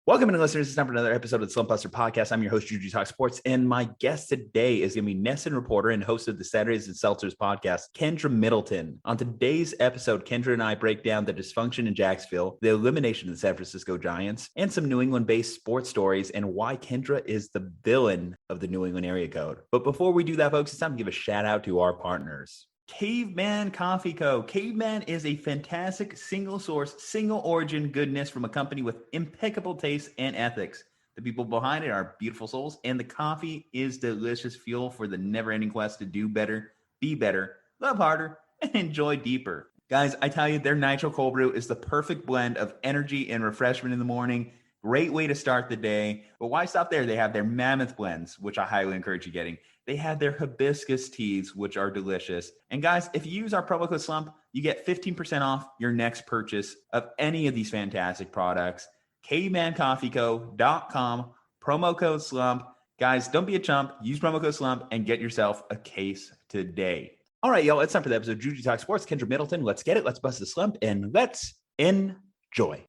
Welcome to listeners. It's time for another episode of the Slumpbuster Podcast. I'm your host, Ju-Ju Talk Sports, and my guest today is going to be NESN reporter and host of the Saturdays N Seltzers podcast, Kendra Middleton. On today's episode, Kendra and I break down the dysfunction in Jacksonville, the elimination of the San Francisco Giants, and some New England-based sports stories, and why Kendra is the villain of the New England area code. But before we do that, folks, it's time to give a shout out to our partners. Caveman Coffee Co. Caveman is a fantastic single source, single origin goodness from a company with impeccable taste and ethics. The people behind it are beautiful souls, and the coffee is delicious fuel for the never-ending quest to do better, be better, love harder, and enjoy deeper. Guys, I tell you, their Nitro Cold Brew is the perfect blend of energy and refreshment in the morning. Great way to start the day. But why stop there? They have their Mammoth blends, which I highly encourage you getting. They have their hibiscus teas, which are delicious. And guys, if you use our promo code SLUMP, you get 15% off your next purchase of any of these fantastic products. cavemancoffeeco.com, promo code SLUMP. Guys, don't be a chump. Use promo code SLUMP and get yourself a case today. All right, y'all, it's time for the episode of Ju-Ju Talk Sports. Kendra Middleton, let's get it. Let's bust the slump and let's enjoy.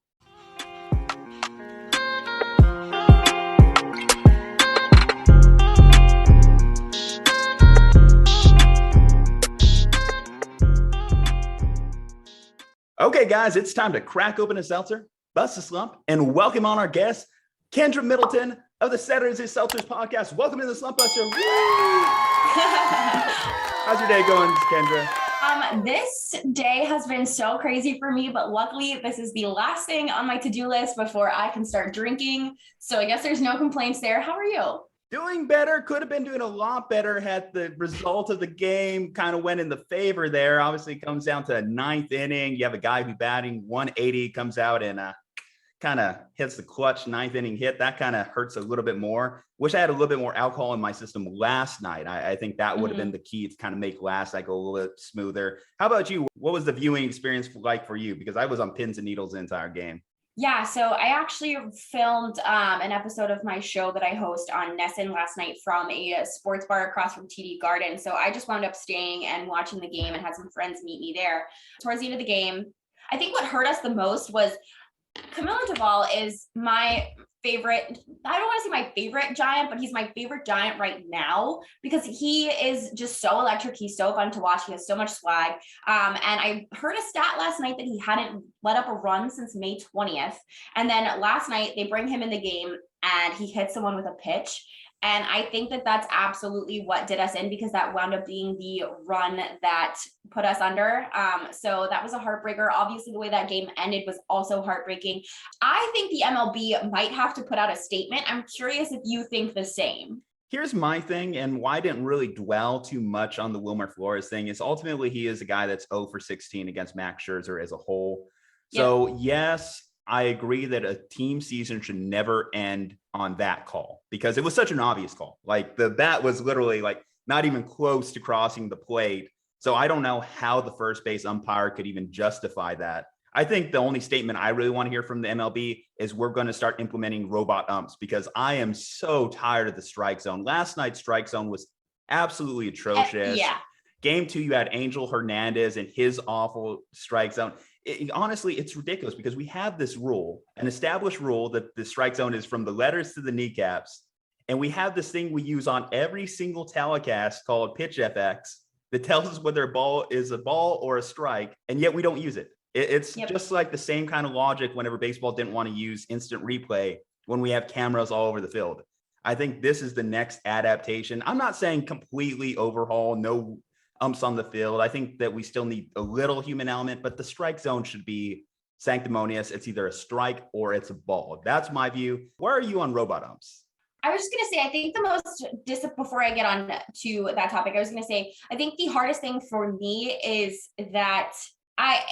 Okay, guys, it's time to crack open a seltzer, bust a slump, and welcome on our guest, Kendra Middleton of the Saturdays N Seltzers podcast. Welcome to the Slumpbuster. How's your day going, Kendra? This day has been so crazy for me, but luckily this is the last thing on my to-do list before I can start drinking. So I guess there's no complaints there. How are you? Doing better. Could have been doing a lot better had the result of the game kind of went in the favor there. Obviously, it comes down to a ninth inning. You have a guy who batting 180, comes out and kind of hits the clutch ninth inning hit. That kind of hurts a little bit more. Wish I had a little bit more alcohol in my system last night. I think that would have been the key to kind of make last night go a little bit smoother. How about you? What was the viewing experience like for you? Because I was on pins and needles the entire game. Yeah, so I actually filmed an episode of my show that I host on NESN last night from a sports bar across from TD Garden. So I just wound up staying and watching the game and had some friends meet me there. Towards the end of the game, I think what hurt us the most was Camilla Duvall is my favorite. I don't want to say my favorite Giant, but he's my favorite Giant right now because he is just so electric. He's so fun to watch. He has so much swag. And I heard a stat last night that he hadn't let up a run since May 20th. And then last night they bring him in the game and he hit someone with a pitch. And I think that that's absolutely what did us in because that wound up being the run that put us under. So that was a heartbreaker. Obviously, the way that game ended was also heartbreaking. I think the MLB might have to put out a statement. I'm curious if you think the same. Here's my thing, and why I didn't really dwell too much on the Wilmer Flores thing is ultimately he is a guy that's 0 for 16 against Max Scherzer as a whole. So yes, I agree that a team season should never end on that call because it was such an obvious call. Like the bat was literally like not even close to crossing the plate. So I don't know how the first base umpire could even justify that. I think the only statement I really want to hear from the MLB is we're going to start implementing robot umps because I am so tired of the strike zone. Last night's strike zone was absolutely atrocious. Game 2, you had Angel Hernandez and his awful strike zone. Honestly, it's ridiculous because we have this rule, an established rule that the strike zone is from the letters to the kneecaps. And we have this thing we use on every single telecast called Pitch FX that tells us whether a ball is a ball or a strike. And yet we don't use it. It's just like the same kind of logic whenever baseball didn't want to use instant replay when we have cameras all over the field. I think this is the next adaptation. I'm not saying completely overhaul, no umps on the field. I think that we still need a little human element, but the strike zone should be sanctimonious. It's either a strike or it's a ball. That's my view. Where are you on robot umps? I was just going to say, I think the most, before I get on to that topic, I was going to say, I think the hardest thing for me is that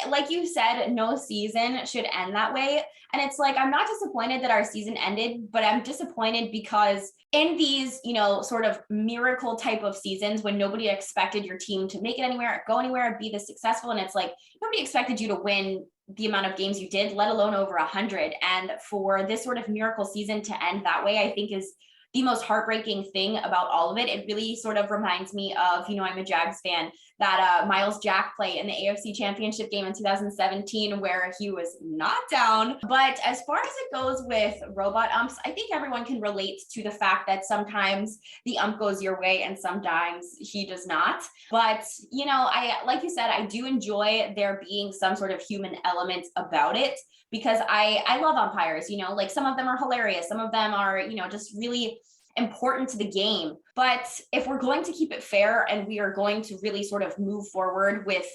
like you said, no season should end that way. And it's like, I'm not disappointed that our season ended, but I'm disappointed because in these, sort of miracle type of seasons when nobody expected your team to make it anywhere, go anywhere, be this successful. And it's like, nobody expected you to win the amount of games you did, let alone over 100. And for this sort of miracle season to end that way, I think is the most heartbreaking thing about all of it. It really sort of reminds me of, I'm a Jags fan, that Miles Jack play in the AFC Championship game in 2017 where he was knocked down. But as far as it goes with robot umps, I think everyone can relate to the fact that sometimes the ump goes your way and sometimes he does not. But, I, like you said, I do enjoy there being some sort of human element about it, because I love umpires, like some of them are hilarious. Some of them are, just really important to the game. But if we're going to keep it fair and we are going to really sort of move forward with,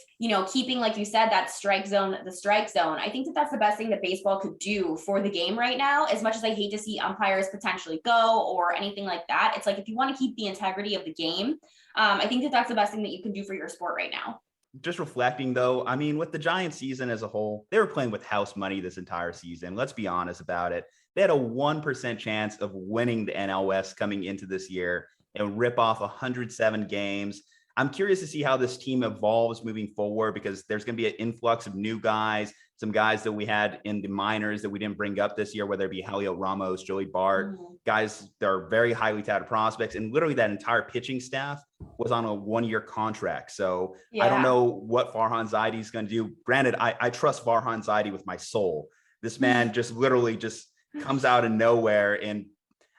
keeping, like you said, that strike zone, I think that that's the best thing that baseball could do for the game right now. As much as I hate to see umpires potentially go or anything like that, it's like, if you want to keep the integrity of the game, I think that that's the best thing that you can do for your sport right now. Just reflecting though, I mean, with the Giants season as a whole, they were playing with house money this entire season. Let's be honest about it. They had a 1% chance of winning the NL West coming into this year and rip off 107 games. I'm curious to see how this team evolves moving forward, because there's going to be an influx of new guys, some guys that we had in the minors that we didn't bring up this year, whether it be Heliot Ramos, Joey Bart, guys that are very highly touted prospects. And literally that entire pitching staff was on a 1-year contract. So I don't know what Farhan Zaidi is going to do. Granted, I trust Farhan Zaidi with my soul. This man just literally just comes out of nowhere. And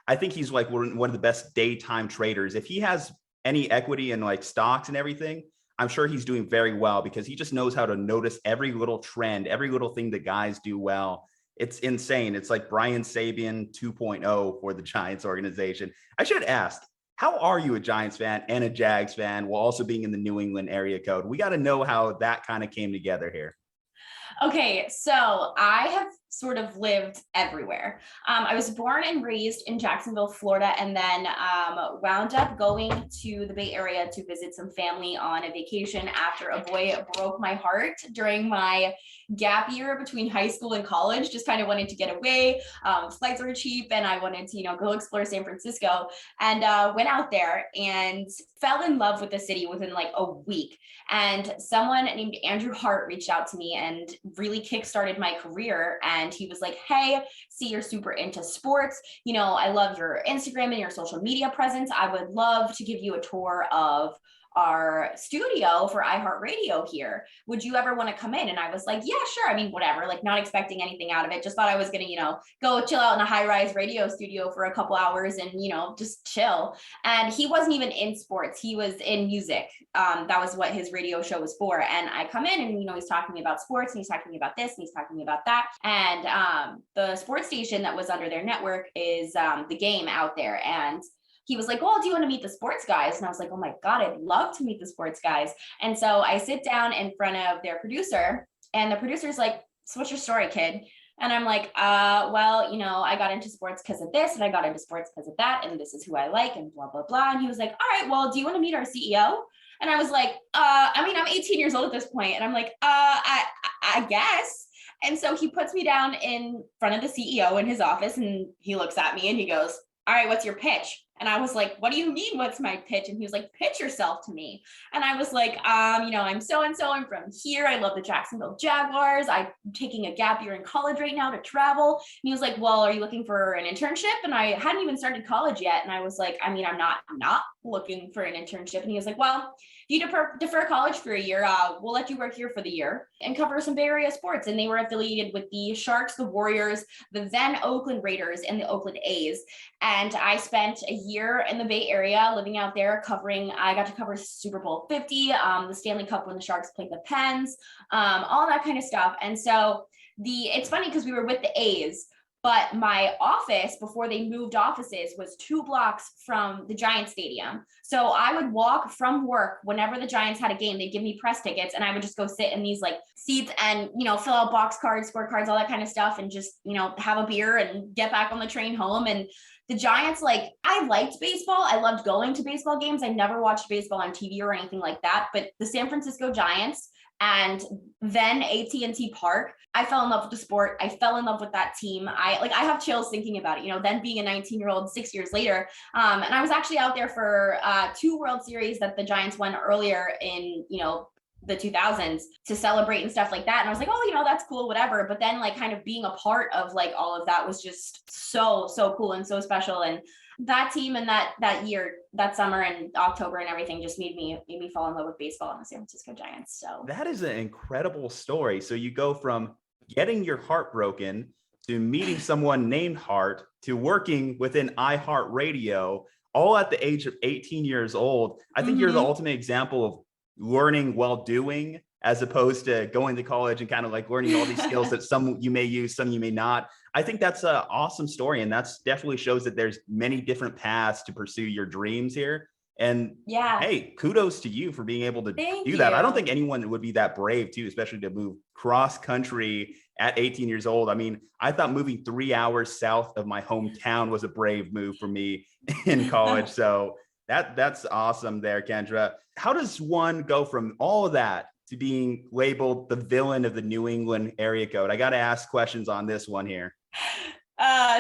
I think he's like one of the best daytime traders. If he has any equity in like stocks and everything, I'm sure he's doing very well, because he just knows how to notice every little trend, every little thing that guys do well. It's insane. It's like Brian Sabian 2.0 for the Giants organization. I should ask, how are you a Giants fan and a Jags fan while also being in the New England area code? We got to know how that kind of came together here. Okay, so I have sort of lived everywhere. I was born and raised in Jacksonville, Florida, and then wound up going to the Bay Area to visit some family on a vacation after a boy broke my heart during my gap year between high school and college. Just kind of wanted to get away. Flights were cheap and I wanted to, go explore San Francisco, and went out there and fell in love with the city within like a week. And someone named Andrew Hart reached out to me and really kickstarted my career. And he was like, hey, see, you're super into sports. I love your Instagram and your social media presence. I would love to give you a tour of our studio for iHeartRadio here. Would you ever want to come in? And I was like, yeah, sure. I mean, whatever, like not expecting anything out of it. Just thought I was going to, go chill out in a high-rise radio studio for a couple hours and, just chill. And he wasn't even in sports. He was in music. That was what his radio show was for. And I come in and, he's talking about sports and he's talking about this and he's talking about that. And the sports station that was under their network is The Game out there. And he was like, well, do you want to meet the sports guys? And I was like, oh my God, I'd love to meet the sports guys. And so I sit down in front of their producer and the producer's like, so what's your story, kid? And I'm like, well, I got into sports because of this and I got into sports because of that. And this is who I like and blah, blah, blah. And he was like, all right, well, do you want to meet our CEO? And I was like, I'm 18 years old at this point. And I'm like, I guess. And so he puts me down in front of the CEO in his office and he looks at me and he goes, all right, what's your pitch? And I was like, what do you mean, what's my pitch? And he was like, pitch yourself to me. And I was like, I'm so-and-so, I'm from here. I love the Jacksonville Jaguars. I'm taking a gap year in college right now to travel. And he was like, well, are you looking for an internship? And I hadn't even started college yet. And I was like, I'm not looking for an internship. And he was like, well, if you defer college for a year, we'll let you work here for the year and cover some Bay Area sports. And they were affiliated with the Sharks, the Warriors, the then Oakland Raiders, and the Oakland A's. And I spent a year in the Bay Area living out there I got to cover Super Bowl 50, the Stanley Cup when the Sharks played the Pens, all that kind of stuff. And so it's funny because we were with the A's, but my office before they moved offices was 2 blocks from the Giants stadium. So I would walk from work whenever the Giants had a game, they'd give me press tickets and I would just go sit in these like seats and, fill out box cards, scorecards, all that kind of stuff. And just, have a beer and get back on the train home. And the Giants, I liked baseball. I loved going to baseball games. I never watched baseball on TV or anything like that, but the San Francisco Giants and then AT&T Park, I fell in love with the sport. I fell in love with that team. I have chills thinking about it, then being a 19-year-old 6 years later. And I was actually out there for 2 World Series that the Giants won earlier in, the 2000s to celebrate and stuff like that. And I was like, oh, that's cool, whatever. But then like kind of being a part of like all of that was just so cool and so special. And that team and that year, that summer and October and everything just made me fall in love with baseball and the San Francisco Giants. So that is an incredible story. So you go from getting your heart broken to meeting someone named Hart to working within iHeartRadio, all at the age of 18 years old. I think you're the ultimate example of learning while doing, as opposed to going to college and kind of like learning all these skills that some you may use, some you may not. I think that's an awesome story. And that's definitely shows that there's many different paths to pursue your dreams here. And hey, kudos to you for being able to do that. I don't think anyone would be that brave too, especially to move cross country at 18 years old. I mean, I thought moving 3 hours south of my hometown was a brave move for me in college. So that's awesome there, Kendra. How does one go from all of that to being labeled the villain of the New England area code? I got to ask questions on this one here.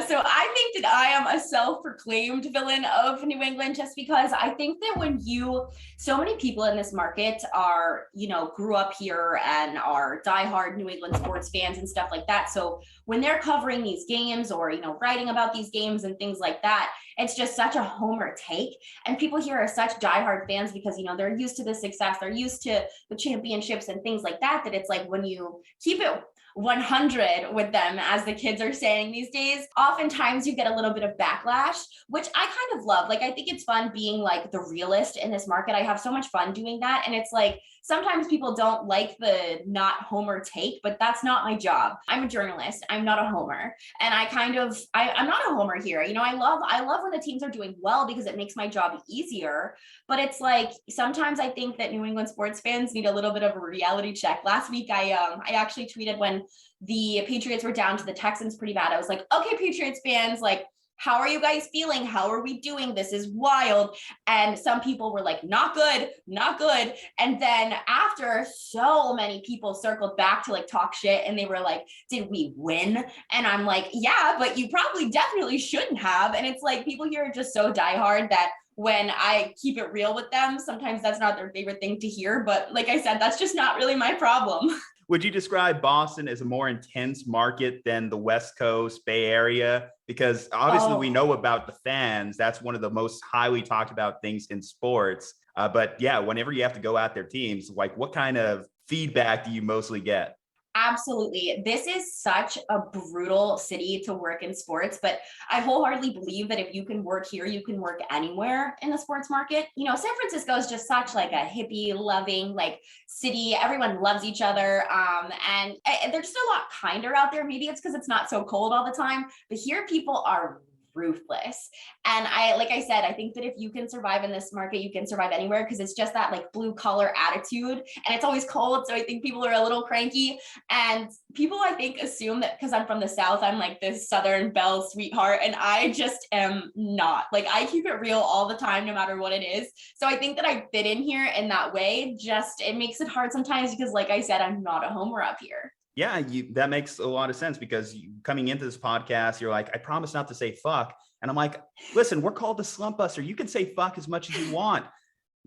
So I think that I am a self-proclaimed villain of New England, just because I think that so many people in this market are, grew up here and are diehard New England sports fans and stuff like that. So when they're covering these games or, writing about these games and things like that, it's just such a homer take. And people here are such diehard fans because, they're used to the success, they're used to the championships and things like that, that it's like when you keep it 100 with them, as the kids are saying these days, oftentimes you get a little bit of backlash, which I kind of love. Like, I think it's fun being like the realist in this market. I have so much fun doing that. And it's like, sometimes people don't like the not homer take, but that's not my job. I'm a journalist. I'm not a homer. And I'm not a homer here. I love when the teams are doing well because it makes my job easier. But it's like, sometimes I think that New England sports fans need a little bit of a reality check. Last week, I actually tweeted when the Patriots were down to the Texans pretty bad. I was like, okay, Patriots fans, like, how are you guys feeling? How are we doing? This is wild. And some people were like, not good, not good. And then after, so many people circled back to like talk shit and they were like, did we win? And I'm like, yeah, but you probably definitely shouldn't have. And it's like, people here are just so diehard that when I keep it real with them, sometimes that's not their favorite thing to hear. But like I said, that's just not really my problem. Would you describe Boston as a more intense market than the West Coast Bay Area? Because obviously we know about the fans. That's one of the most highly talked about things in sports. But yeah, whenever you have to go at their teams, like what kind of feedback do you mostly get? Absolutely. This is such a brutal city to work in sports, but I wholeheartedly believe that if you can work here, you can work anywhere in the sports market. San Francisco is just such like a hippie loving like city. Everyone loves each other. And they're just a lot kinder out there. Maybe it's because it's not so cold all the time, but here people are ruthless. And like I said, I think that if you can survive in this market, you can survive anywhere, because it's just that like blue collar attitude, and it's always cold. So I think people are a little cranky, and people I think assume that because I'm from the South, I'm like this Southern belle sweetheart, and I just am not. Like, I keep it real all the time, no matter what it is. So I think that I fit in here in that way. Just, it makes it hard sometimes because like I said, I'm not a homer up here. Yeah, that makes a lot of sense, because coming into this podcast, you're like, I promise not to say fuck. And I'm like, listen, we're called the Slumpbuster. You can say fuck as much as you want.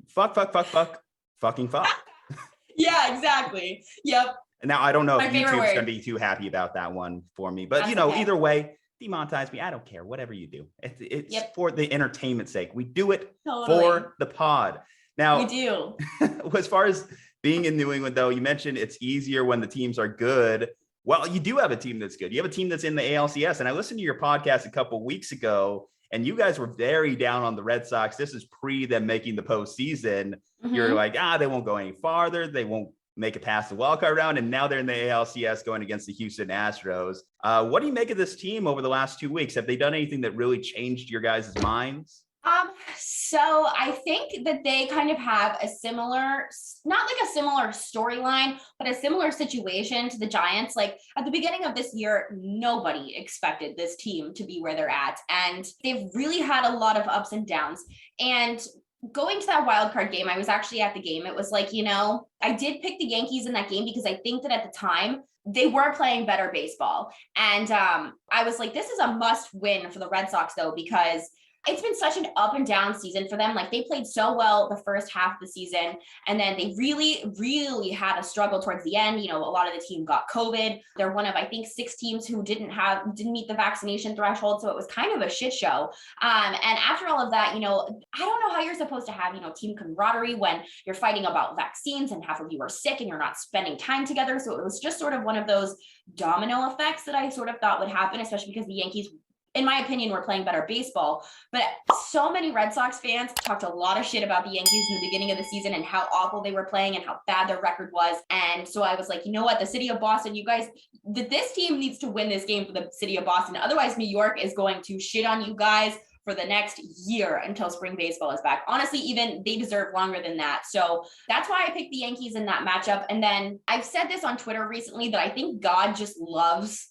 Fuck, fucking fuck. Yeah, exactly. Yep. Now, I don't know if YouTube's going to be too happy about that one for me, but That's okay. Either way, demonetize me. I don't care. Whatever you do. It's for the entertainment sake. We do it for the pod. Now, we do. As far as being in New England, though, you mentioned it's easier when the teams are good. Well, you do have a team that's good. You have a team that's in the ALCS. And I listened to your podcast a couple of weeks ago, and you guys were very down on the Red Sox. This is pre them making the postseason. Mm-hmm. You're like, they won't go any farther. They won't make it past the wild card round. And now they're in the ALCS going against the Houston Astros. What do you make of this team over the last 2 weeks? Have they done anything that really changed your guys' minds? So I think that they kind of have a similar, not like a similar storyline, but a similar situation to the Giants. Like at the beginning of this year, nobody expected this team to be where they're at. And they've really had a lot of ups and downs. And going to that wild card game, I was actually at the game. It was like, I did pick the Yankees in that game because I think that at the time they were playing better baseball. And I was like, this is a must win for the Red Sox though, because it's been such an up and down season for them. Like they played so well the first half of the season, and then they really had a struggle towards the end. A lot of the team got COVID. They're one of, I think, 6 teams who didn't meet the vaccination threshold. So it was kind of a shit show. And after all of that, I don't know how you're supposed to have, team camaraderie when you're fighting about vaccines and half of you are sick and you're not spending time together. So it was just sort of one of those domino effects that I sort of thought would happen, especially because the Yankees, in my opinion, were playing better baseball. But so many Red Sox fans talked a lot of shit about the Yankees in the beginning of the season and how awful they were playing and how bad their record was. And so I was like, you know what, the city of Boston, you guys, this team needs to win this game for the city of Boston. Otherwise, New York is going to shit on you guys for the next year until spring baseball is back. Honestly, even they deserve longer than that. So that's why I picked the Yankees in that matchup. And then I've said this on Twitter recently that I think God just loves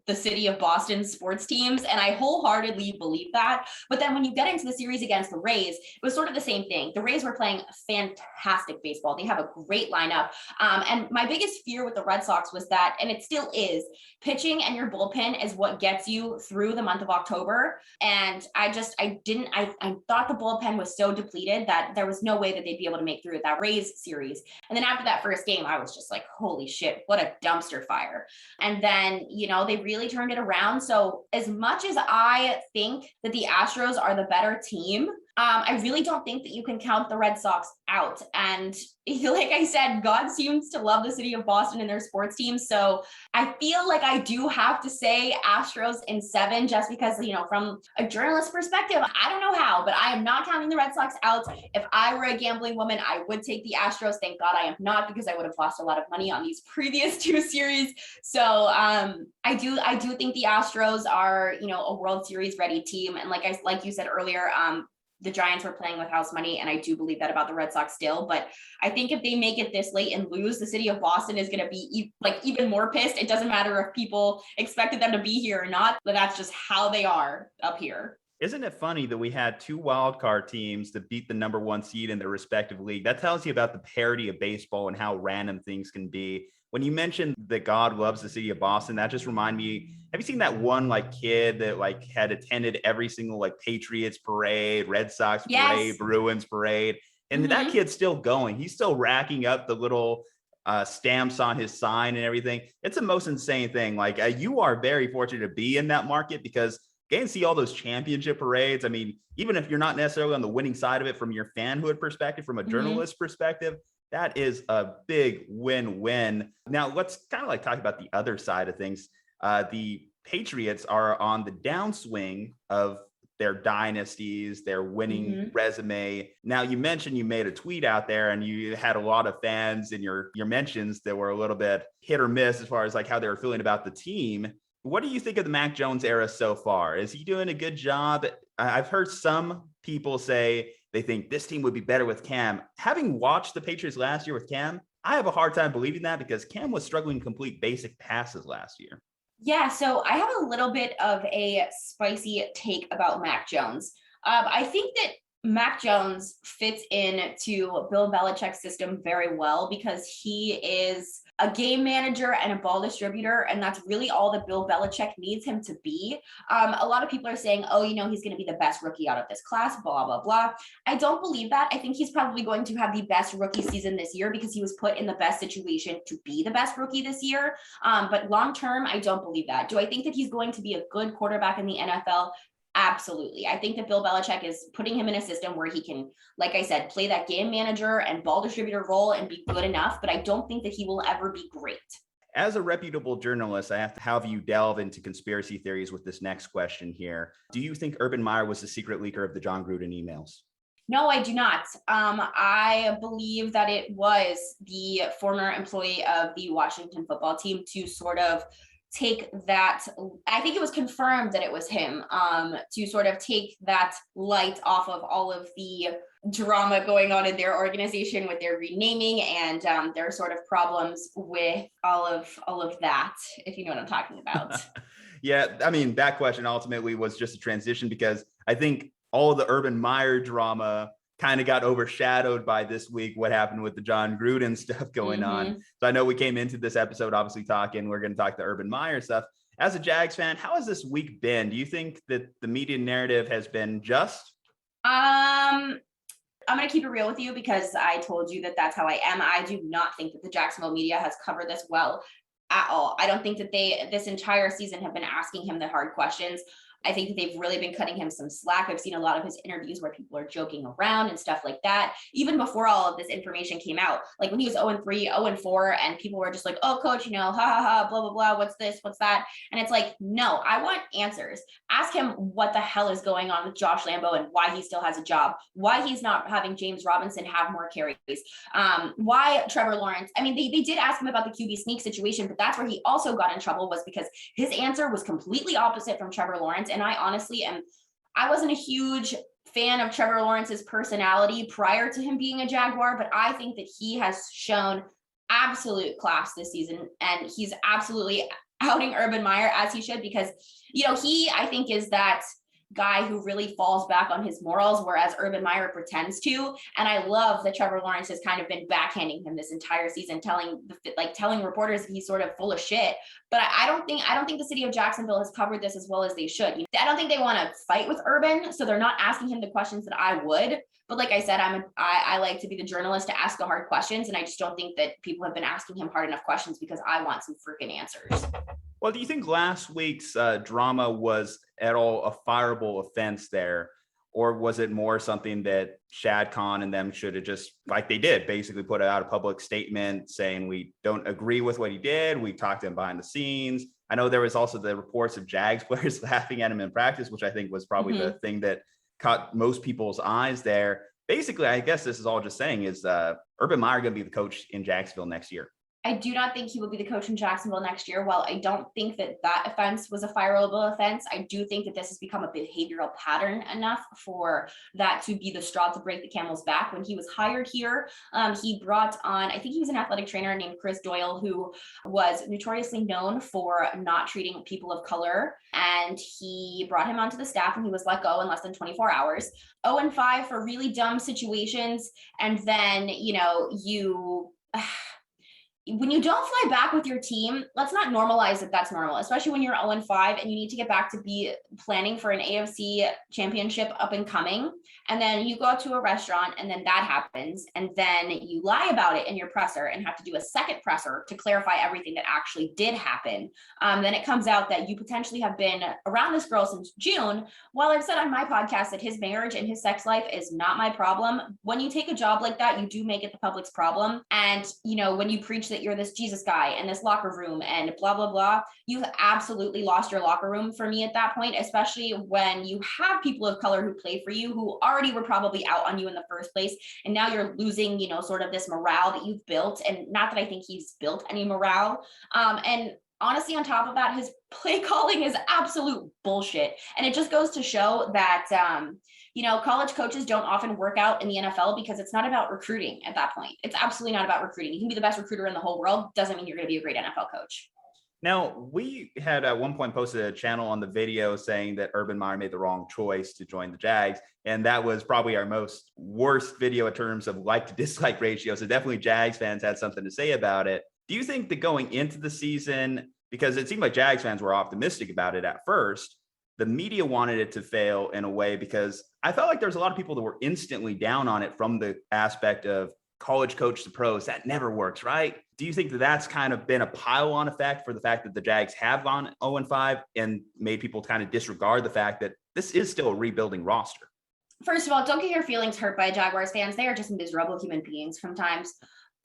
the city of Boston sports teams. And I wholeheartedly believe that. But then when you get into the series against the Rays, it was sort of the same thing. The Rays were playing fantastic baseball. They have a great lineup. And my biggest fear with the Red Sox was that, and it still is, pitching and your bullpen is what gets you through the month of October. And I thought the bullpen was so depleted that there was no way that they'd be able to make through that Rays series. And then after that first game, I was just like, holy shit, what a dumpster fire. And then, they really turned it around. So as much as I think that the Astros are the better team, I really don't think that you can count the Red Sox out. And like I said, God seems to love the city of Boston and their sports teams. So I feel like I do have to say Astros in 7, just because, from a journalist perspective, I don't know how, but I am not counting the Red Sox out. If I were a gambling woman, I would take the Astros. Thank God I am not, because I would have lost a lot of money on these previous 2 series. So I do think the Astros are, a World Series ready team. And like you said earlier, the Giants were playing with house money, and I do believe that about the Red Sox still. But I think if they make it this late and lose, the city of Boston is going to be even more pissed. It doesn't matter if people expected them to be here or not, but that's just how they are up here. Isn't it funny that we had 2 wildcard teams that beat the number 1 seed in their respective league? That tells you about the parity of baseball and how random things can be. When you mentioned that God loves the city of Boston, that just reminded me, have you seen that one kid that had attended every single Patriots parade, Red Sox parade, Bruins parade? And that kid's still going. He's still racking up the little stamps on his sign and everything. It's the most insane thing. You are very fortunate to be in that market, because getting to see all those championship parades, I mean, even if you're not necessarily on the winning side of it from your fanhood perspective, from a journalist perspective, that is a big win-win. Now, let's kind of talk about the other side of things. The Patriots are on the downswing of their dynasties, their winning resume. Now, you mentioned you made a tweet out there and you had a lot of fans in your mentions that were a little bit hit or miss as far as how they were feeling about the team. What do you think of the Mac Jones era so far? Is he doing a good job? I've heard some people say they think this team would be better with Cam. Having watched the Patriots last year with Cam, I have a hard time believing that, because Cam was struggling to complete basic passes last year. Yeah, so I have a little bit of a spicy take about Mac Jones. I think that Mac Jones fits into Bill Belichick's system very well, because he is a game manager and a ball distributor, and that's really all that Bill Belichick needs him to be. A lot of people are saying, oh, he's going to be the best rookie out of this class, blah, blah, blah. I don't believe that. I think he's probably going to have the best rookie season this year, because he was put in the best situation to be the best rookie this year. But long term, I don't believe that. Do I think that he's going to be a good quarterback in the NFL? Absolutely. I think that Bill Belichick is putting him in a system where he can, like I said, play that game manager and ball distributor role and be good enough, but I don't think that he will ever be great. As a reputable journalist, I have to have you delve into conspiracy theories with this next question here. Do you think Urban Meyer was the secret leaker of the John Gruden emails? No, I do not. I believe that it was the former employee of the Washington football team to sort of take that. I think it was confirmed that it was him, to sort of take that light off of all of the drama going on in their organization with their renaming and their sort of problems with all of that, if you know what I'm talking about. Yeah, I mean, that question ultimately was just a transition, because I think all of the Urban Meyer drama kind of got overshadowed by this week, what happened with the John Gruden stuff going on. So I know we came into this episode obviously we're going to talk the Urban Meyer stuff. as a Jags fan, how has this week been? Do you think that the media narrative has been just? I'm going to keep it real with you because I told you that that's how I am. I do not think that the Jacksonville media has covered this well at all. I don't think that they, this entire season, have been asking him the hard questions. I think that they've really been cutting him some slack. I've seen a lot of his interviews where people are joking around and stuff like that. Even before all of this information came out, like when he was 0-3, 0-4, and people were just like, oh, coach, ha ha ha, blah, blah, blah. What's this? What's that? And it's like, no, I want answers. Ask him what the hell is going on with Josh Lambo and why he still has a job, why he's not having James Robinson have more carries, why Trevor Lawrence. I mean, they did ask him about the QB sneak situation, but that's where he also got in trouble, was because his answer was completely opposite from Trevor Lawrence. And I wasn't a huge fan of Trevor Lawrence's personality prior to him being a Jaguar, but I think that he has shown absolute class this season, and he's absolutely outing Urban Meyer as he should, because, he, I think, is that guy who really falls back on his morals, whereas Urban Meyer pretends to. And I love that Trevor Lawrence has kind of been backhanding him this entire season, telling reporters that he's sort of full of shit. But I don't think the city of Jacksonville has covered this as well as they should. I don't think they want to fight with Urban, so they're not asking him the questions that I would. But like I said, I like to be the journalist to ask the hard questions, and I just don't think that people have been asking him hard enough questions, because I want some freaking answers. Well, do you think last week's drama was at all a fireable offense there? Or was it more something that Shad Khan and them should have just, like they did, basically put out a public statement saying we don't agree with what he did. We talked to him behind the scenes. I know there was also the reports of Jags players laughing at him in practice, which I think was probably the thing that caught most people's eyes there. Basically, I guess this is all just saying is Urban Meyer going to be the coach in Jacksonville next year? I do not think he will be the coach in Jacksonville next year. While I don't think that offense was a fireable offense, I do think that this has become a behavioral pattern enough for that to be the straw to break the camel's back. When he was hired here, he brought on, I think he was an athletic trainer named Chris Doyle, who was notoriously known for not treating people of color. And he brought him onto the staff, and he was let go in less than 24 hours. 0-5 for really dumb situations. And then, when you don't fly back with your team, let's not normalize that that's normal, especially when you're 0-5 and you need to get back to be planning for an AFC championship up and coming. And then you go out to a restaurant and then that happens. And then you lie about it in your presser and have to do a second presser to clarify everything that actually did happen. Then it comes out that you potentially have been around this girl since June. While I've said on my podcast that his marriage and his sex life is not my problem, when you take a job like that, you do make it the public's problem. And, when you preach that you're this Jesus guy and this locker room and blah, blah, blah, you've absolutely lost your locker room for me at that point, especially when you have people of color who play for you who already were probably out on you in the first place. And now you're losing, sort of this morale that you've built. And not that I think he's built any morale. And honestly, on top of that, his play calling is absolute bullshit. And it just goes to show that, college coaches don't often work out in the NFL because it's not about recruiting at that point. It's absolutely not about recruiting. You can be the best recruiter in the whole world. Doesn't mean you're going to be a great NFL coach. Now, we had at one point posted a channel on the video saying that Urban Meyer made the wrong choice to join the Jags. And that was probably our most worst video in terms of like to dislike ratio. So definitely Jags fans had something to say about it. Do you think that going into the season, because it seemed like Jags fans were optimistic about it at first, the media wanted it to fail in a way, because I felt like there's a lot of people that were instantly down on it from the aspect of college coach to pros. That never works, right? Do you think that that's kind of been a pile-on effect for the fact that the Jags have gone 0-5 and made people kind of disregard the fact that this is still a rebuilding roster? First of all, don't get your feelings hurt by Jaguars fans. They are just miserable human beings sometimes.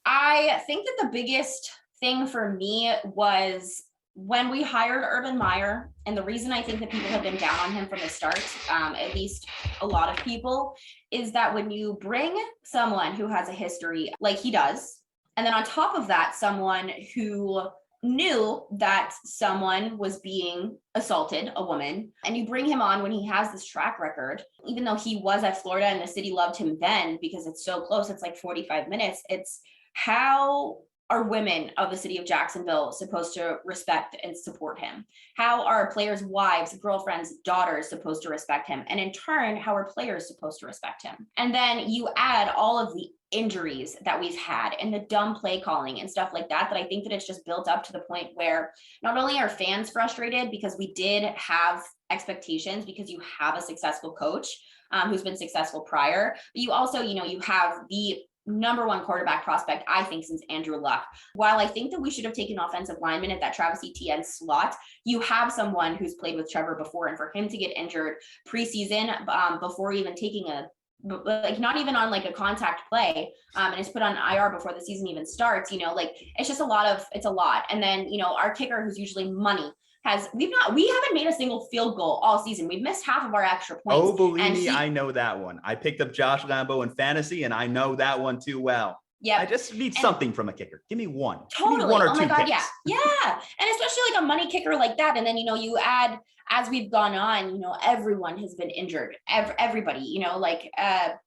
I think that the biggest thing for me was when we hired Urban Meyer, and the reason I think that people have been down on him from the start, at least a lot of people, is that when you bring someone who has a history like he does, and then on top of that, someone who knew that someone was being assaulted, a woman, and you bring him on when he has this track record, even though he was at Florida and the city loved him then because it's so close, it's like 45 minutes, it's how are women of the city of Jacksonville supposed to respect and support him? How are players' wives, girlfriends, daughters supposed to respect him? And in turn, how are players supposed to respect him? And then you add all of the injuries that we've had and the dumb play calling and stuff like that, that I think that it's just built up to the point where not only are fans frustrated because we did have expectations because you have a successful coach who's been successful prior, but you also, you have the number one quarterback prospect, I think, since Andrew Luck. While I think that we should have taken offensive lineman at that Travis Etienne slot, you have someone who's played with Trevor before, and for him to get injured preseason before even taking not even on like a contact play, and it's put on IR before the season even starts, it's just it's a lot. And then, our kicker, who's usually money, we haven't made a single field goal all season. We've missed half of our extra points. Oh, believe me, I know that one. I picked up Josh Lambo in fantasy, and I know that one too well. Yeah, I just need something from a kicker. Give me one. Totally. Give me one or oh two my God, kicks. yeah. And especially like a money kicker like that. And then, you add, as we've gone on, everyone has been injured. Everybody,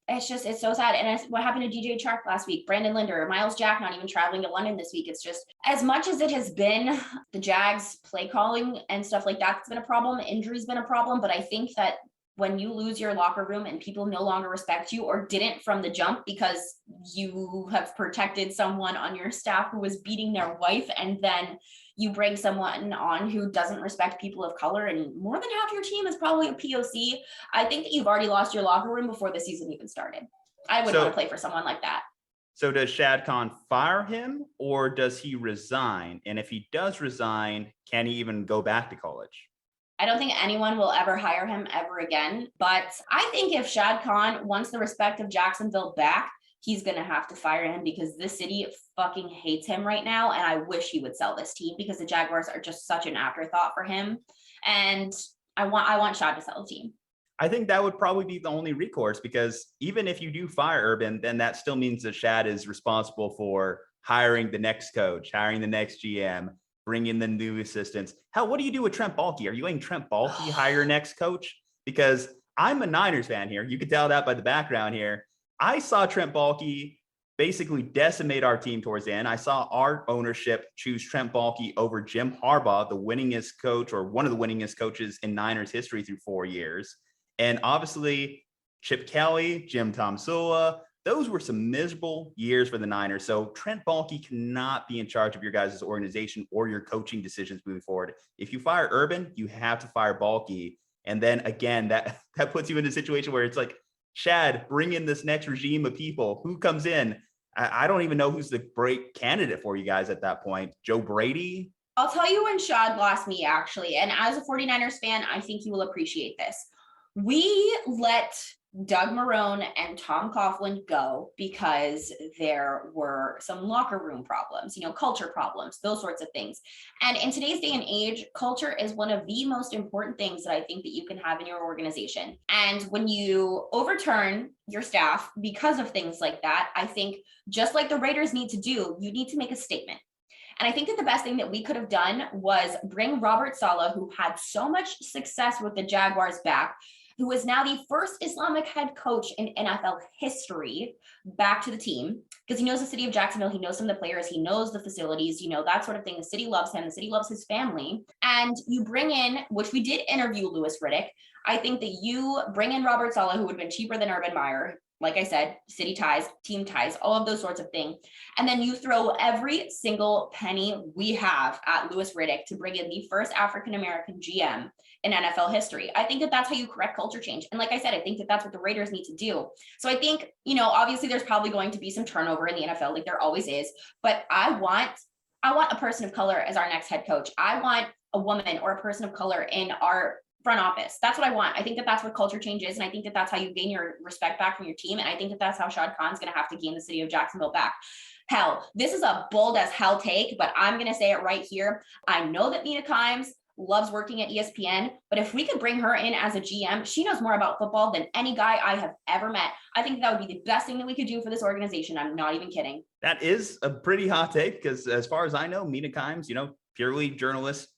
it's so sad. And it's what happened to DJ Chark last week, Brandon Linder, Miles Jack not even traveling to London this week. It's just, as much as it has been the Jags play calling and stuff like that's been a problem, injury's been a problem. But I think that when you lose your locker room and people no longer respect you or didn't from the jump because you have protected someone on your staff who was beating their wife, and then you bring someone on who doesn't respect people of color, and more than half your team is probably a POC, I think that you've already lost your locker room before the season even started. I wouldn't want to play for someone like that. So does Shad Khan fire him, or does he resign? And if he does resign, can he even go back to college? I don't think anyone will ever hire him ever again. But I think if Shad Khan wants the respect of Jacksonville back, he's going to have to fire him, because this city fucking hates him right now. And I wish he would sell this team, because the Jaguars are just such an afterthought for him. And I want Shad to sell the team. I think that would probably be the only recourse, because even if you do fire Urban, then that still means that Shad is responsible for hiring the next coach, hiring the next GM, bring in the new assistants. Hell, what do you do with Trent Baalke? Are you letting Trent Baalke hire your next coach? Because I'm a Niners fan here. You can tell that by the background here. I saw Trent Baalke basically decimate our team towards the end. I saw our ownership choose Trent Baalke over Jim Harbaugh, the winningest coach, or one of the winningest coaches in Niners history through 4 years. And obviously, Chip Kelly, Jim Tomsula, those were some miserable years for the Niners. So Trent Baalke cannot be in charge of your guys' organization or your coaching decisions moving forward. If you fire Urban, you have to fire Baalke. And then again, that puts you in a situation where it's like, Shad, bring in this next regime of people. Who comes in? I don't even know who's the great candidate for you guys at that point. Joe Brady? I'll tell you when Shad lost me, actually. And as a 49ers fan, I think you will appreciate this. We let Doug Marrone and Tom Coughlin go because there were some locker room problems, culture problems, those sorts of things. And in today's day and age, culture is one of the most important things that I think that you can have in your organization. And when you overturn your staff because of things like that, I think just like the Raiders need to do, you need to make a statement. And I think that the best thing that we could have done was bring Robert Saleh, who had so much success with the Jaguars, back, who is now the first Islamic head coach in NFL history, back to the team, because he knows the city of Jacksonville, he knows some of the players, he knows the facilities, that sort of thing. The city loves him, the city loves his family. And you bring in, which we did interview Louis Riddick, I think that you bring in Robert Saleh, who would have been cheaper than Urban Meyer, like I said, city ties, team ties, all of those sorts of things. And then you throw every single penny we have at Louis Riddick to bring in the first African-American GM in NFL history. I think that that's how you correct culture change. And like I said, I think that that's what the Raiders need to do. So I think, obviously there's probably going to be some turnover in the NFL, like there always is, but I want a person of color as our next head coach. I want a woman or a person of color in our front office. That's what I want. I think that that's what culture change is. And I think that that's how you gain your respect back from your team. And I think that that's how Shad Khan's going to have to gain the city of Jacksonville back. Hell, this is a bold as hell take, but I'm going to say it right here. I know that Mina Kimes loves working at ESPN, but if we could bring her in as a GM, she knows more about football than any guy I have ever met. I think that would be the best thing that we could do for this organization. I'm not even kidding. That is a pretty hot take, because as far as I know, Mina Kimes, purely journalist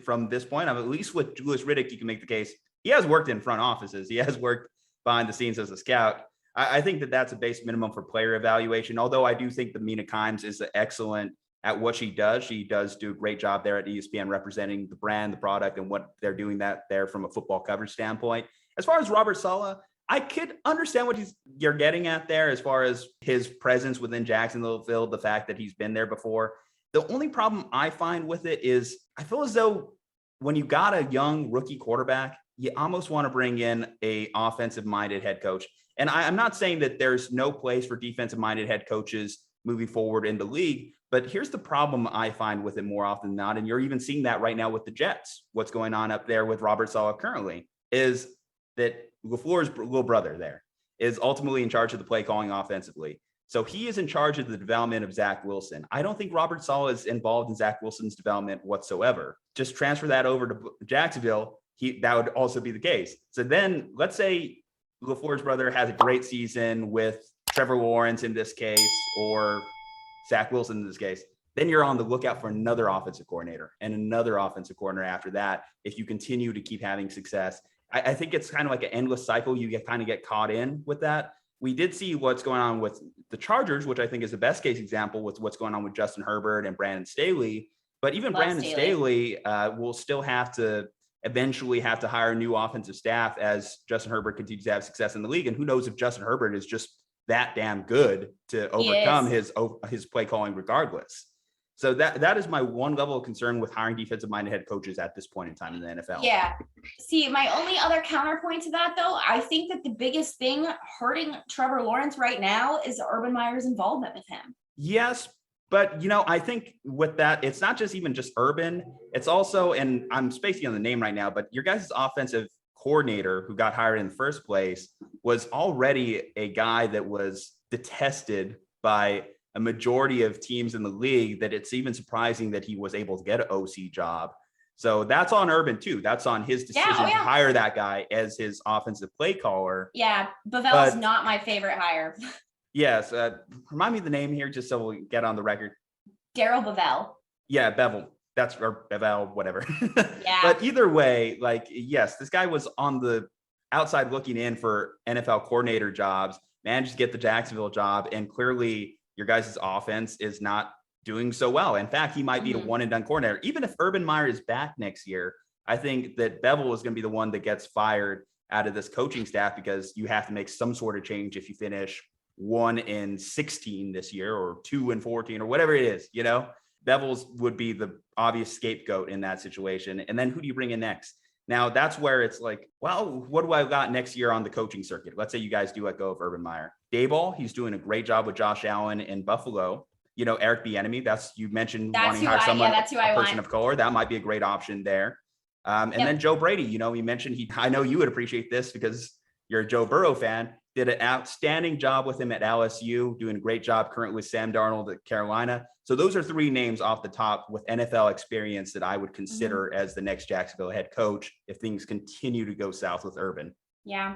from this point, at least with Louis Riddick, you can make the case. He has worked in front offices. He has worked behind the scenes as a scout. I think that that's a base minimum for player evaluation, although I do think the Mina Kimes is an excellent at what she does. She does do a great job there at ESPN representing the brand, the product, and what they're doing that there from a football coverage standpoint. As far as Robert Saleh, I could understand what you're getting at there as far as his presence within Jacksonville, the fact that he's been there before. The only problem I find with it is I feel as though when you got a young rookie quarterback, you almost want to bring in a offensive-minded head coach. And I'm not saying that there's no place for defensive-minded head coaches moving forward in the league, but here's the problem I find with it more often than not, and you're even seeing that right now with the Jets. What's going on up there with Robert Saleh currently is that LaFleur's little brother there is ultimately in charge of the play calling offensively. So he is in charge of the development of Zach Wilson. I don't think Robert Saleh is involved in Zach Wilson's development whatsoever. Just transfer that over to Jacksonville. That would also be the case. So then let's say LaFleur's brother has a great season with Trevor Lawrence in this case, or Zach Wilson in this case. Then you're on the lookout for another offensive coordinator and another offensive coordinator after that. If you continue to keep having success, I think it's kind of like an endless cycle. You get caught in with that. We did see what's going on with the Chargers, which I think is the best case example with what's going on with Justin Herbert and Brandon Staley. But even Brandon Staley will still eventually have to hire a new offensive staff as Justin Herbert continues to have success in the league. And who knows if Justin Herbert is just that damn good to overcome his play calling regardless. So that is my one level of concern with hiring defensive minded head coaches at this point in time in the NFL. Yeah. See, my only other counterpoint to that, though, I think that the biggest thing hurting Trevor Lawrence right now is Urban Meyer's involvement with him. Yes. But, I think with that, it's not just even just Urban. It's also, and I'm spacing on the name right now, but your guys' offensive coordinator who got hired in the first place was already a guy that was detested by a majority of teams in the league, that it's even surprising that he was able to get an OC job. So that's on Urban too. That's on his decision to hire that guy as his offensive play caller. Yeah. Bevell is not my favorite hire. Yes. Remind me the name here, just so we get on the record. Darrell Bevell. Yeah. Bevell, whatever. Yeah. But either way, yes, this guy was on the outside looking in for NFL coordinator jobs, managed to get the Jacksonville job. And clearly your guys' offense is not doing so well. In fact, he might be a one and done coordinator. Even if Urban Meyer is back next year, I think that Bevell is going to be the one that gets fired out of this coaching staff, because you have to make some sort of change if you finish 1-16 this year or 2-14 or whatever it is, Bevell's would be the obvious scapegoat in that situation. And then who do you bring in next? Now that's where it's like, well, what do I got next year on the coaching circuit? Let's say you guys do let go of Urban Meyer. Daboll, he's doing a great job with Josh Allen in Buffalo. Eric Bieniemy, you mentioned wanting to hire someone, a person of color. That might be a great option there. And then Joe Brady, he mentioned I know you would appreciate this because you're a Joe Burrow fan, did an outstanding job with him at LSU, doing a great job currently with Sam Darnold at Carolina. So those are three names off the top with NFL experience that I would consider as the next Jacksonville head coach if things continue to go south with Urban. Yeah.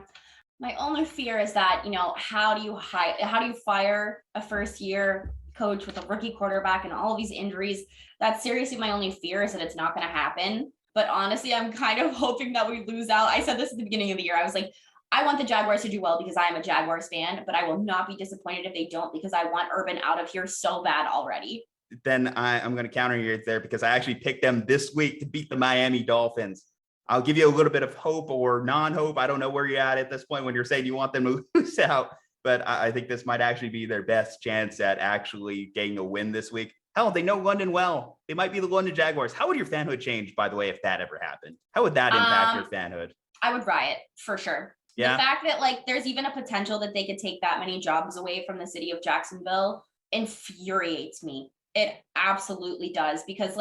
My only fear is that, how do you fire a first year coach with a rookie quarterback and all of these injuries? That's seriously my only fear, is that it's not going to happen. But honestly, I'm kind of hoping that we lose out. I said this at the beginning of the year. I was like, I want the Jaguars to do well because I am a Jaguars fan, but I will not be disappointed if they don't, because I want Urban out of here so bad already. Then I'm going to counter you there, because I actually picked them this week to beat the Miami Dolphins. I'll give you a little bit of hope or non-hope. I don't know where you're at this point when you're saying you want them to lose out, but I think this might actually be their best chance at actually getting a win this week. Hell, they know London well. They might be the London Jaguars. How would your fanhood change, by the way, if that ever happened? How would that impact your fanhood? I would riot for sure. Yeah. The fact that there's even a potential that they could take that many jobs away from the city of Jacksonville infuriates me. It absolutely does, because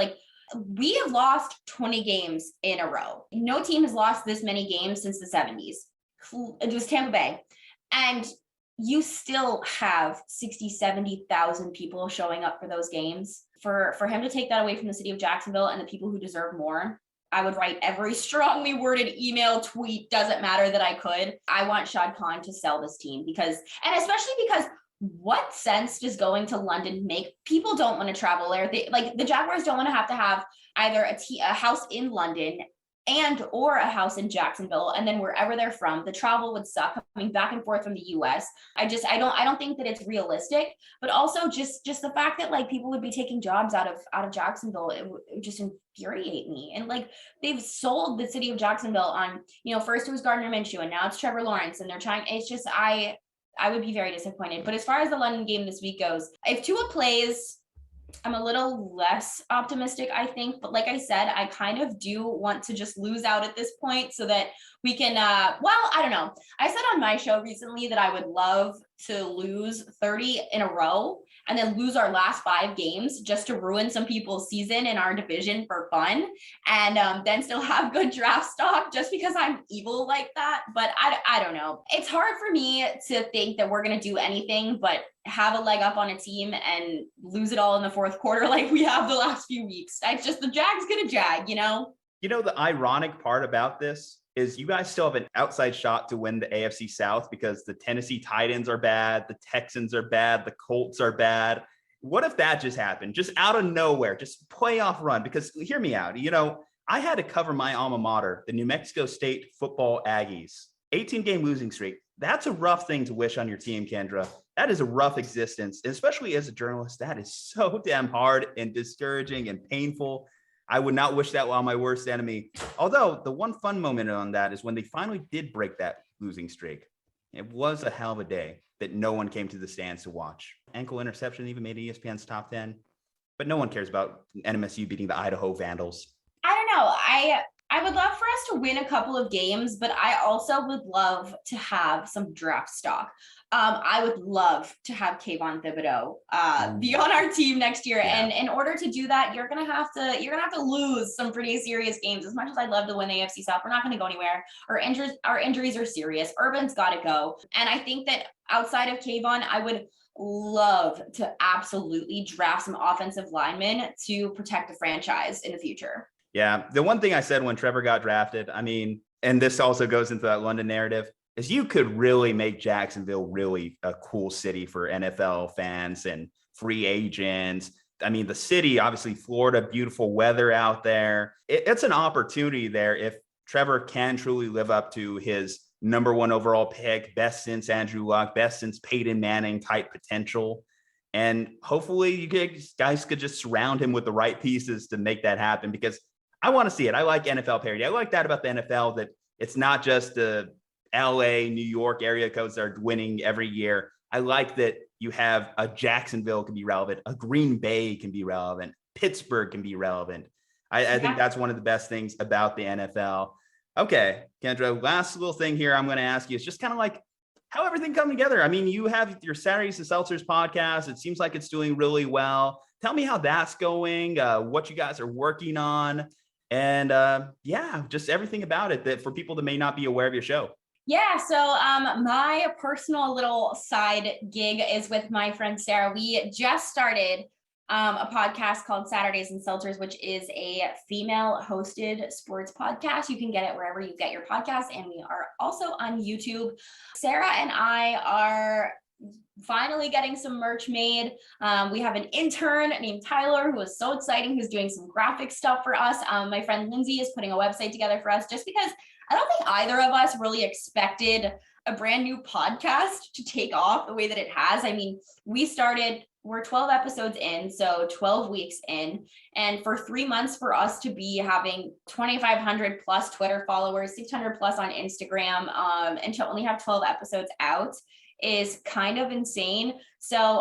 we have lost 20 games in a row. No team has lost this many games since the 70s. It was Tampa Bay. And you still have 60, 70,000 people showing up for those games. For him to take that away from the city of Jacksonville and the people who deserve more, I would write every strongly worded email, tweet, doesn't matter that I could. I want Shad Khan to sell this team especially because what sense does going to London make? People don't want to travel there. The Jaguars don't want to have either a house in London and or a house in Jacksonville, and then wherever they're from, the travel would suck coming back and forth from the US. I don't think that it's realistic, but also just the fact that like people would be taking jobs out of Jacksonville, it would just infuriate me. And like they've sold the city of Jacksonville on, first it was Gardner Minshew and now it's Trevor Lawrence, and they're trying, it's just I would be very disappointed. But as far as the London game this week goes, if Tua plays, I'm a little less optimistic, I think. But like I said, I kind of do want to just lose out at this point so that we can, I don't know. I said on my show recently that I would love to lose 30 in a row and then lose our last 5 games just to ruin some people's season in our division for fun. And then still have good draft stock just because I'm evil like that. But I don't know. It's hard for me to think that we're going to do anything but have a leg up on a team and lose it all in the fourth quarter like we have the last few weeks. It's just the Jags gonna jag, The ironic part about this is you guys still have an outside shot to win the AFC South because the Tennessee Titans are bad, the Texans are bad, the Colts are bad. What if that just happened? Just out of nowhere, just playoff run? Because hear me out. I had to cover my alma mater, the New Mexico State football Aggies. 18-game losing streak. That's a rough thing to wish on your team, Kendra. That is a rough existence, especially as a journalist. That is so damn hard and discouraging and painful. I would not wish that on my worst enemy. Although the one fun moment on that is when they finally did break that losing streak. It was a hell of a day that no one came to the stands to watch. Ankle interception even made ESPN's top 10, but no one cares about NMSU beating the Idaho Vandals. I don't know. I would love for us to win a couple of games, but I also would love to have some draft stock. I would love to have Kayvon Thibodeau be on our team next year. Yeah. And in order to do that, you're gonna have to lose some pretty serious games. As much as I'd love to win the AFC South, we're not gonna go anywhere. Our injuries are serious. Urban's gotta go. And I think that outside of Kayvon, I would love to absolutely draft some offensive linemen to protect the franchise in the future. Yeah. The one thing I said when Trevor got drafted, and this also goes into that London narrative, is you could really make Jacksonville really a cool city for NFL fans and free agents. The city, obviously Florida, beautiful weather out there. It's an opportunity there if Trevor can truly live up to his number 1 overall pick, best since Andrew Luck, best since Peyton Manning type potential. And hopefully you guys could just surround him with the right pieces to make that happen, because I want to see it. I like NFL parity. I like that about the NFL, that it's not just the LA, New York area codes that are winning every year. I like that you have a Jacksonville can be relevant, a Green Bay can be relevant, Pittsburgh can be relevant. I think that's one of the best things about the NFL. Okay, Kendra, last little thing here I'm going to ask you is just kind of like how everything come together. You have your Saturdays N Seltzers podcast. It seems like it's doing really well. Tell me how that's going, what you guys are working on, and just everything about it that for people that may not be aware of your show. Yeah, so my personal little side gig is with my friend Sarah. We just started a podcast called Saturdays N Seltzers, which is a female-hosted sports podcast. You can get it wherever you get your podcasts, and we are also on YouTube. Sarah and I are finally getting some merch made. We have an intern named Tyler who is so exciting, who's doing some graphic stuff for us. My friend Lindsay is putting a website together for us, just because I don't think either of us really expected a brand new podcast to take off the way that it has. We're 12 episodes in, so 12 weeks in. And for 3 months for us to be having 2,500 plus Twitter followers, 600 plus on Instagram, and to only have 12 episodes out is kind of insane. So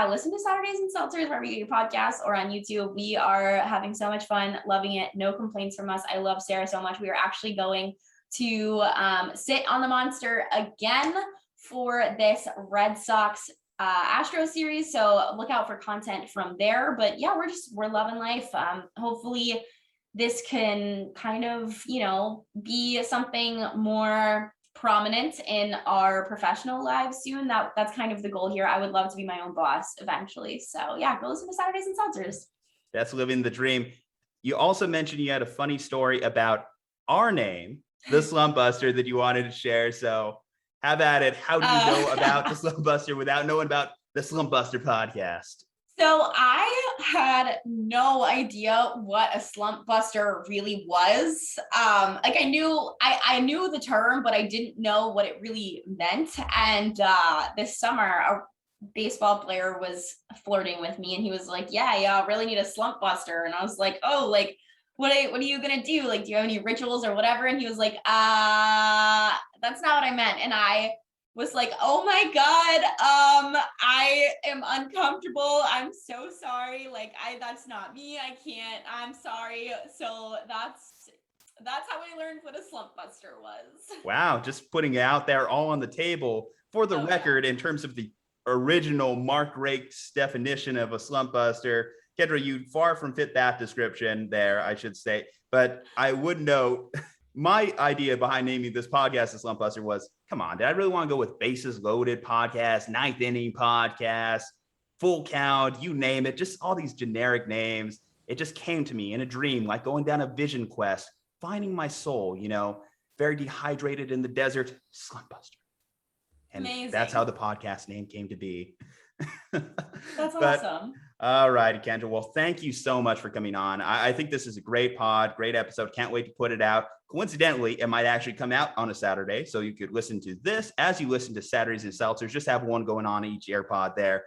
listen to Saturdays N Seltzers wherever you get your podcasts or on YouTube. We are having so much fun, loving it. No complaints from us. I love Sarah so much. We are actually going to sit on the Monster again for this Red Sox Astro series. So look out for content from there. But yeah, we're loving life. Hopefully this can kind of, be something more prominent in our professional lives soon. That's kind of the goal here. I would love to be my own boss eventually. So yeah, go listen to Saturdays N Seltzers. That's living the dream. You also mentioned you had a funny story about our name, the Slumpbuster, that you wanted to share. So have at it. How do you know about the Slumpbuster without knowing about the Slumpbuster podcast? So I had no idea what a slump buster really was. Like I knew the term, but I didn't know what it really meant. And this summer, a baseball player was flirting with me, and he was like, "Yeah, I really need a slump buster." And I was like, "Oh, like what are you gonna do? Like, do you have any rituals or whatever?" And he was like, that's not what I meant." And I was like, "Oh my God, I am uncomfortable. I'm so sorry. Like, that's not me. I can't, I'm sorry." So that's how I learned what a slump buster was. Wow, just putting it out there all on the table. For the record, in terms of the original Mark Rake's definition of a slump buster, Kendra, you far from fit that description there, I should say. But I would note, my idea behind naming this podcast a Slump Buster was, come on, did I really want to go with bases loaded podcast, ninth inning podcast, full count, you name it, just all these generic names. It just came to me in a dream, like going down a vision quest, finding my soul, very dehydrated in the desert, Slump Buster. And amazing. That's how the podcast name came to be. That's awesome. All right, Kendra. Well, thank you so much for coming on. I think this is a great pod, great episode. Can't wait to put it out. Coincidentally, it might actually come out on a Saturday. So you could listen to this as you listen to Saturdays N Seltzers. Just have one going on each AirPod there.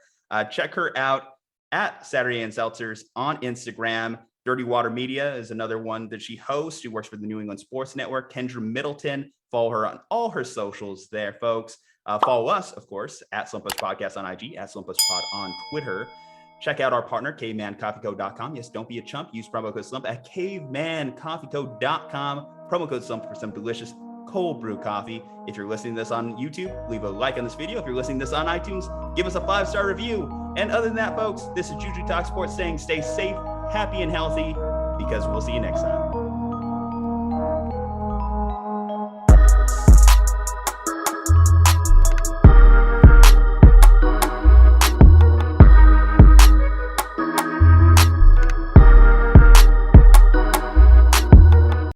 Check her out at Saturdays N Seltzers on Instagram. Dirty Water Media is another one that she hosts. She works for the New England Sports Network. Kendra Middleton. Follow her on all her socials there, folks. Follow us, of course, at Slumpbuster Podcast on IG, at Slumpbuster Pod on Twitter. Check out our partner, cavemancoffeeco.com. Yes, don't be a chump. Use promo code SLUMP at cavemancoffeeco.com. Promo code SLUMP for some delicious cold brew coffee. If you're listening to this on YouTube, leave a like on this video. If you're listening to this on iTunes, give us a 5-star review. And other than that, folks, this is Ju-Ju Talk Sports saying stay safe, happy, and healthy, because we'll see you next time.